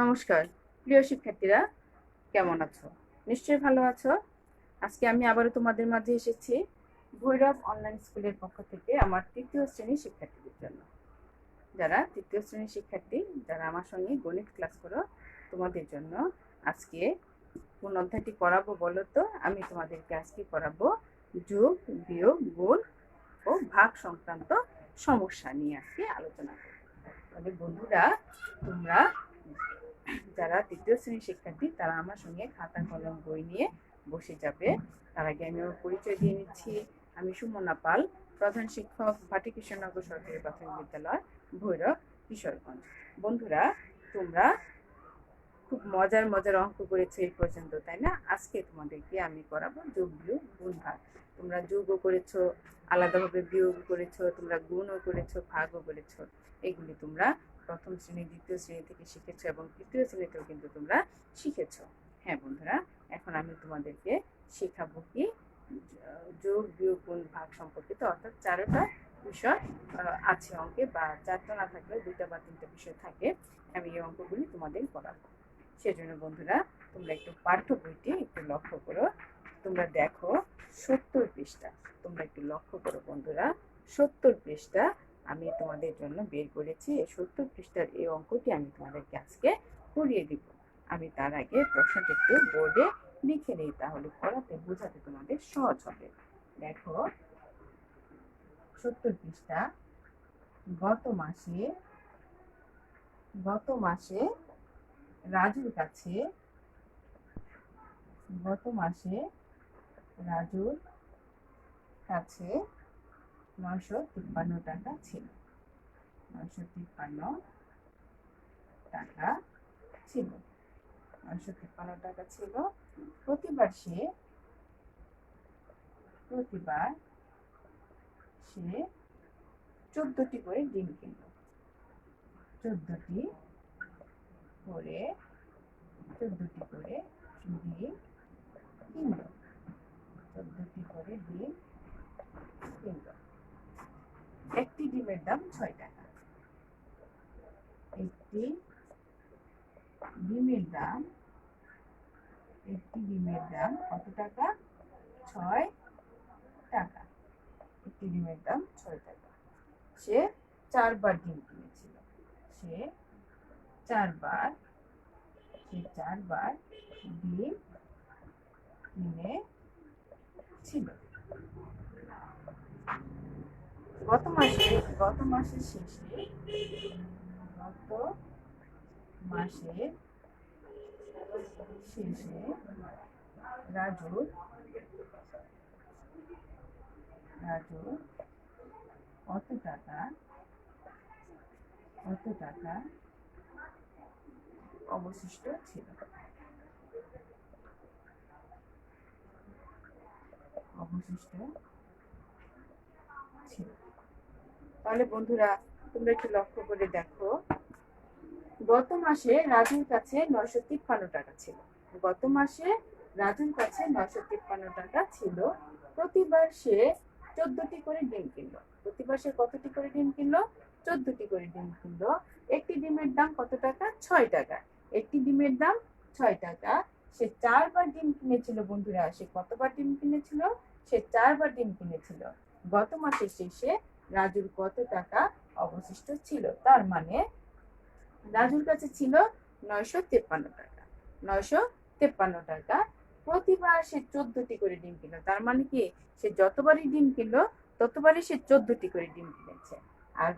নমস্কার প্রিয় শিক্ষার্থীরা, কেমন আছো? নিশ্চয়ই ভালো আছো। আজকে আমি আবারও তোমাদের মাঝে এসেছি ভৈরব অনলাইন স্কুলের পক্ষ থেকে আমার তৃতীয় শ্রেণীর শিক্ষার্থীদের জন্য। যারা তৃতীয় শ্রেণীর শিক্ষার্থী, যারা আমার সঙ্গে গণিত ক্লাস করো, তোমাদের জন্য আজকে কোন অধ্যায়টি করাবো বলো তো? আমি তোমাদেরকে আজকে করাবো যোগ, বিয়োগ, গুণ ও ভাগ সংক্রান্ত সমস্যা নিয়ে আজকে আলোচনা করব। তবে বন্ধুরা, তোমরা যারা তৃতীয় শ্রেণীর শিক্ষার্থী তারা আমার সঙ্গে খাতা কলম বই নিয়ে বসে যাবে। তার আগে আমি আমার পরিচয় দিয়ে নিচ্ছি। আমি সুমনা পাল, প্রধান শিক্ষক, ভাটি কৃষ্ণনগর সরকারি প্রাথমিক বিদ্যালয়, ভৈরব, কিশোরগঞ্জ। বন্ধুরা, তোমরা খুব মজার মজার অঙ্ক করেছো এই পর্যন্ত, তাই না? আজকে তোমাদেরকে আমি করাবো যোগ, বিয়োগ, গুণ, ভাগ। তোমরা যোগও করেছো, আলাদাভাবে বিয়োগ করেছো, তোমরা গুণও করেছো, ভাগও করেছো। এগুলি তোমরা প্রথম শ্রেণী, দ্বিতীয় শ্রেণী থেকে শিখেছো এবং তৃতীয় শ্রেণীতেও কিন্তু তোমরা শিখেছো। হ্যাঁ বন্ধুরা, এখন আমি তোমাদেরকে শেখাবো কি যোগ, বিয়োগ, গুণ, ভাগ সম্পর্কিত, অর্থাৎ চারটা বিষয় আছে অঙ্কে, বা চারটা না থাকলেও দুইটা বা তিনটা বিষয় থাকে। আমি এই অঙ্কগুলি তোমাদের করাবো। সেজন্য বন্ধুরা, তোমরা একটু পাঠ্য বইটি একটু লক্ষ্য করো। তোমরা দেখো 70 পৃষ্ঠা। তোমরা একটু লক্ষ্য করো বন্ধুরা, 70 পৃষ্ঠা আমি তোমাদের জন্য বের করেছি। এই 70 পৃষ্ঠার এই অঙ্কটি আমি তোমাদেরকে আজকে করিয়ে দিব। আমি তার আগে প্রশ্নটা একটু বোর্ডে লিখে নিই, তাহলে পড়াতে বোঝাতে তোমাদের সহজ হবে। দেখো 70 পৃষ্ঠা। গত মাসে রাজুর কাছে রাজুর কাছে 953 টাকা ছিল। 953 টাকা ছিল। 953 টাকা ছিল। প্রতিবার সে 14টি করে ডিম কিনল। 14টি করে ডিম কিনল। 14টি করে ডিম কিনল। একটি ডিমের দাম 6 টাকা। একটি ডিমের দাম কত টাকা? 6 টাকা। একটি ডিমের দাম 6 টাকা। সে 4 বার ডিম কিনেছিল। সে 4 বার ডিম কিনেছিল। গত মাসের শেষে রাজুর কত টাকা অবশিষ্ট ছিল। তাহলে বন্ধুরা, তোমরা একটু লক্ষ্য করে দেখো, গত মাসে রাজুর কাছে 953 টাকা ছিল। গত মাসে রাজুর কাছে 953 টাকা ছিল। প্রতিবার সে 14টি করে ডিম কিনলো। প্রতিবার সে কতটি করে ডিম কিনলো? 14টি করে ডিম কিনলো। একটি ডিমের দাম কত টাকা? 6 টাকা। একটি ডিমের দাম 6 টাকা। সে 4 বার ডিম কিনেছিল। বন্ধুরা, সে কতবার ডিম কিনেছিল? সে 4 বার ডিম কিনেছিল। গত মাসের শেষে রাজুর কত টাকা অবশিষ্ট ছিল? তার মানে রাজুর কাছে ছিল 953 টাকা। 953 টাকা। প্রতিবার সে 14টি করে ডিম কিনলো। তার মানে কি, সে যতবারই ডিম কিনলো ততবারই সে 14টি করে ডিম কিনেছে। আর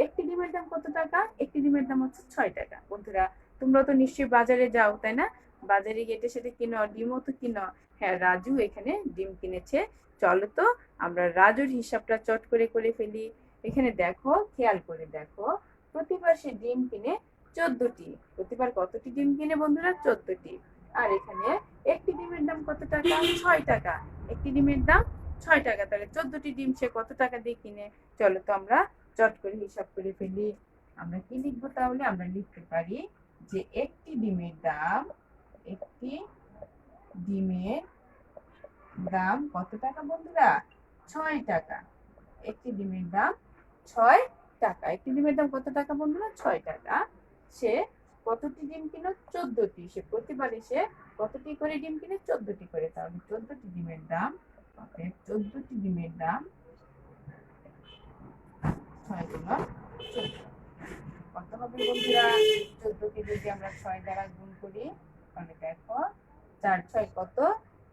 একটি ডিমের দাম কত টাকা? একটি ডিমের দাম হচ্ছে 6 টাকা। বন্ধুরা, তোমরা তো নিশ্চয়ই বাজারে যাও, তাই না? বাজারে গেটে সেটা কিনো, ডিমও তো কিনো। হ্যাঁ, রাজু এখানে ডিম কিনেছে। চলো তো আমরা রাজুর হিসাবটা চট করে ফেলি। এখানে দেখো, খেয়াল করে দেখো, প্রতিবার সে ডিম কিনে 14টি। প্রতিবার কতটি ডিম কিনে বন্ধুরা? 14টি। আর এখানে একটি ডিমের দাম কত টাকা? 6 টাকা। একটি ডিমের দাম 6 টাকা। তাহলে 14টি ডিম সে কত টাকা দিয়ে কিনে? চলো তো আমরা চট করে হিসাব করে ফেলি। আমরা কি লিখবো তাহলে? আমরা লিখতে পারি যে একটি ডিমের দাম কত টাকা বন্ধুরা? 6 টাকা। একটি ডিমের দাম 6 টাকা। একটি ডিমের দাম কত টাকা বন্ধুরা? 6 টাকা। সে কতটি ডিম কিনো? 14টি। সে প্রতিবারে সে কতটি করে ডিম কিনে? 14টি করে। তাহলে 14টি ডিমের দাম, অতএব 14টি ডিমের দাম 6 গুণন 14। কত হবে বন্ধুরা? 14কে যদি আমরা 6 দ্বারা গুণ করি তাহলে দেখো 4 6 কত?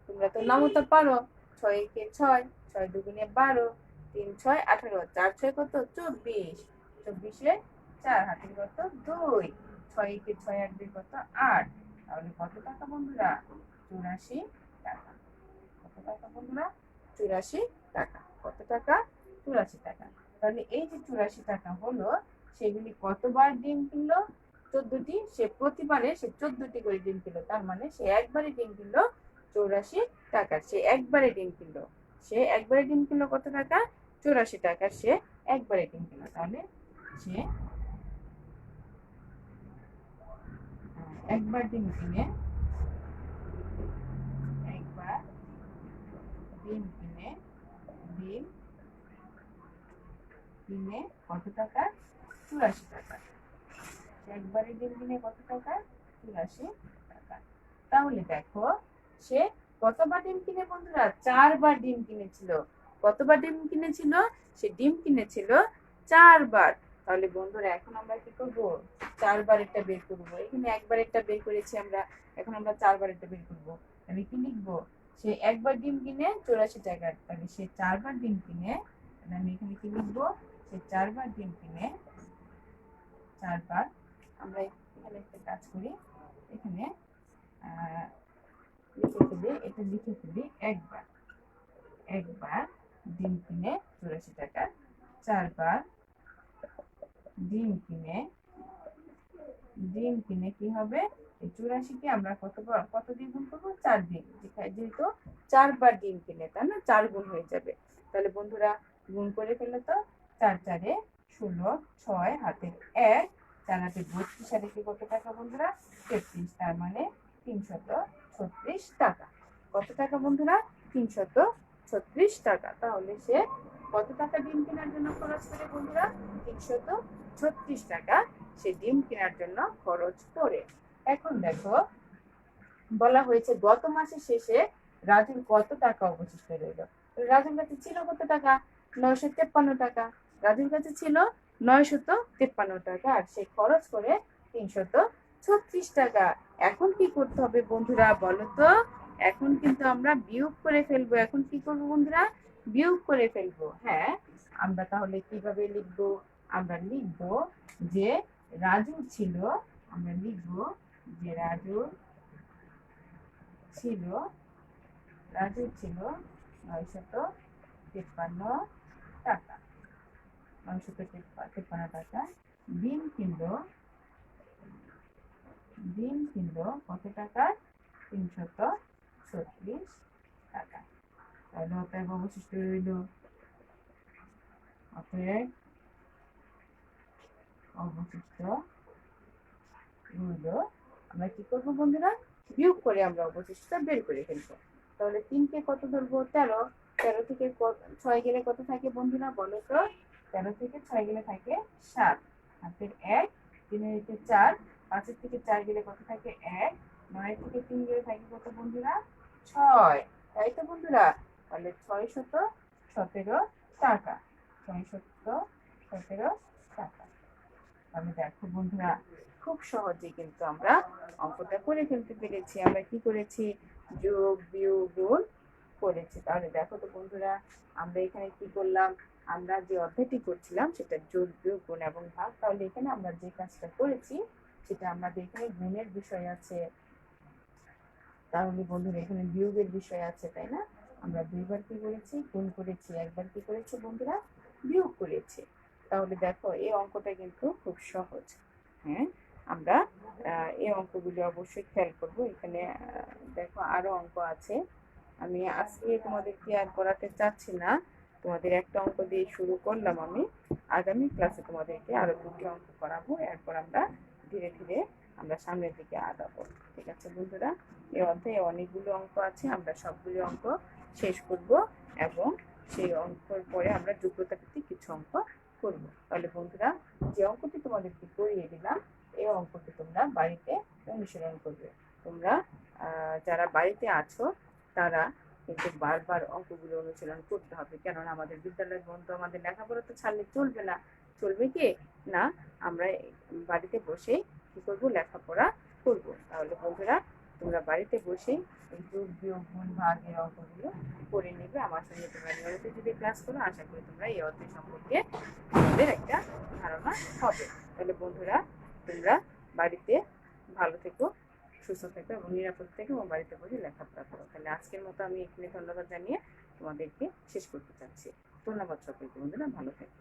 তোমরা তো নামতে পারো। 6 কে 6, 6 দুগুণে 12, 3 6 18, 4 6 কত? 24, 24 এ 4 হাতে কত? 2, 6 কে 6 আর 2 কত? 8। তাহলে কত টাকা বন্ধুরা? 84 টাকা। কত টাকা বন্ধুরা? 84 টাকা। কত টাকা? 84 টাকা। তাহলে এই যে 84 টাকা হলো, সেগুলি কতবার ডিম কিনলো? 14টি। সে প্রতিবারে সে 14টি করে ডিম কিনলো। তার মানে সে একবারে ডিম কিনলো 84 টাকা। সে একবারে ডিম কিনলো। সে একবারে ডিম কিনলো কত টাকা? 84 টাকা। সে একবারে ডিম কিনলো। তাহলে সে একবার ডিম কিনে একবার ডিম কিনে ডিম কিনে কত টাকা? 84 টাকা। একবারে ডিম কিনে কত টাকা? 84 টাকা। তাহলে দেখো সে কতবার ডিম কিনে বন্ধুরা? 4বার ডিম কিনেছিল। কতবার ডিম কিনেছিল? সে ডিম কিনেছিল 4বার। তাহলে বন্ধুরা এখন আমরা কি করব? 4বারেরটা বের করব। এখানে একবারেরটা বের করেছি আমরা, এখন আমরা 4বারেরটা বের করব। আমি কি লিখব? সে একবার ডিম কিনে 84 টাকা। তাহলে সে 4বার ডিম কিনে, আমি এখানে কি লিখব? সে 4বার ডিম কিনে 4বার। আমরা এখানে একটা কাজ করি, এখানে লিখে ফেলি, এটা লিখে ফেলি একবার। একবার ডিম কিনে 84 টাকা। 4বার ডিম কিনে কি হবে? এই 84 কে আমরা কত দিয়ে গুণ করবো? 4 দিয়ে। যেহেতু 4বার ডিম কিনে, তাই না? 4 গুণ হয়ে যাবে। তাহলে বন্ধুরা গুণ করে ফেলে তো। 4 4 এ 16, 6 হাতের 1, 4 হাতে 32 আর একে কত টাকা বন্ধুরা? 33। তার মানে 336 টাকা। কত টাকা বন্ধুরা? 336 টাকা। তাহলে সে কত টাকা ডিম কেনার জন্য খরচ করে বন্ধুরা? 336 টাকা সে ডিম কেনার জন্য খরচ করে। এখন দেখো বলা হয়েছে গত মাসের শেষে রাজুর কত টাকা অবশিষ্ট রইল। রাজুর কাছে ছিল কত টাকা? 953 টাকা। রাজুর কাছে ছিল 953 টাকা, আর সে খরচ করে 336 টাকা। এখন কি করতে হবে বন্ধুরা বলো তো? এখন কিন্তু আমরা বিয়োগ করে ফেলবো। এখন কি করবো বন্ধুরা? বিয়োগ করে ফেলবো। হ্যাঁ, আমরা তাহলে কিভাবে লিখবো? আমরা লিখবো যে রাজু ছিল, আমরা লিখবো যে রাজু ছিল 953 টাকা। 953 টাকা। ডিম কিনলো কত টাকা? 336 টাকা। তাহলে অতএব অবশিষ্ট রইল, অতএব অবশিষ্ট রইল। আমরা কি করবো বন্ধুরা? বিয়োগ করে আমরা অবশিষ্টটা বের করে ফেলবো। তাহলে 3 কে কত ধরবো? 13। 13 থেকে 6 গেলে কত থাকে বন্ধুরা বলো তো? 13 থেকে 6 গেলে থাকে 7, হাতের 1, 3 এর 4, 5 এর থেকে 4 গেলে কত থাকে? 1, 9 থেকে 3 গেলে থাকে কত বন্ধুরা? 6। তাই তো বন্ধুরা? তাহলে 617 টাকা। 617 টাকা। আমি দেখো বন্ধুরা খুব সহজে কিন্তু আমরা অঙ্কটা করে ফেলতে পেরেছি। আমরা কি করেছি? যোগ বিয়োগ গুণ করেছি। তাহলে দেখো তো বন্ধুরা আমরা এখানে কি করলাম? আমরা যে অধ্যায়টি করছিলাম সেটা যোগ বিয়োগ গুণ এবং ভাগ। তাহলে এখানে আমরা যে কাজটা করেছি সেটা আমাদের এখানে গুণের বিষয় আছে, তাহলে বন্ধুরা এখানে বিয়োগের বিষয় আছে, তাই না? আমরা 2বার কি করেছি? গুণ করেছি। একবার কি করেছি বন্ধুরা? বিয়োগ করেছি। তাহলে দেখো এই অঙ্কটা কিন্তু খুব সহজ। হ্যাঁ, আমরা এই অঙ্কগুলি অবশ্যই খেয়াল করব। এখানে দেখো আরো অঙ্ক আছে। আমি আজকে তোমাদেরকে আর করাতে চাচ্ছি না, তোমাদের একটা অঙ্ক দিয়ে শুরু করলাম। আমি আগামী ক্লাসে তোমাদেরকে আরো 2টি অঙ্ক করাবো। এরপর আমরা ধীরে ধীরে আমরা সামনের দিকে আগাবো। ঠিক আছে বন্ধুরা? এই অধ্যায়ে অনেকগুলো অঙ্ক আছে, আমরা সবগুলো অঙ্ক শেষ করব এবং সেই অঙ্কের পরে আমরা যোগ্যতা ভিত্তিক কিছু অঙ্ক করব। তাহলে বন্ধুরা যে অঙ্কটি তোমাদেরকে করিয়ে দিলাম এই অঙ্কটি তোমরা বাড়িতে অনুশীলন করবে। তোমরা যারা বাড়িতে আছো তারা কিন্তু বারবার অঙ্কগুলো অনুশীলন করতে হবে, কেননা আমাদের বিদ্যালয় বন্ধ, আমাদের লেখাপড়া তো ছাড়লে চলবে না। চলবে কি না, আমরা বাড়িতে বসেই কি করবো, লেখাপড়া করব। তাহলে বন্ধুরা তোমরা বাড়িতে বসেই এই যোগ বিয়োগ গুণ ভাগের অঙ্কগুলো করে নেবে। আমার সঙ্গে তোমরা নিয়মিত যদি ক্লাস করো, আশা করি তোমরা এই অধ্যায় সম্পর্কে তোমাদের একটা ধারণা হবে। তাহলে বন্ধুরা তোমরা বাড়িতে ভালো থেকো, সুস্থ থেকো এবং নিরাপদ থেকো এবং বাড়িতে বসে লেখাপড়া করো। তাহলে আজকের মতো আমি এখানে ধন্যবাদ জানিয়ে তোমাদেরকে শেষ করতে চাচ্ছি। ধন্যবাদ সকলকে বন্ধুরা, ভালো থেকো।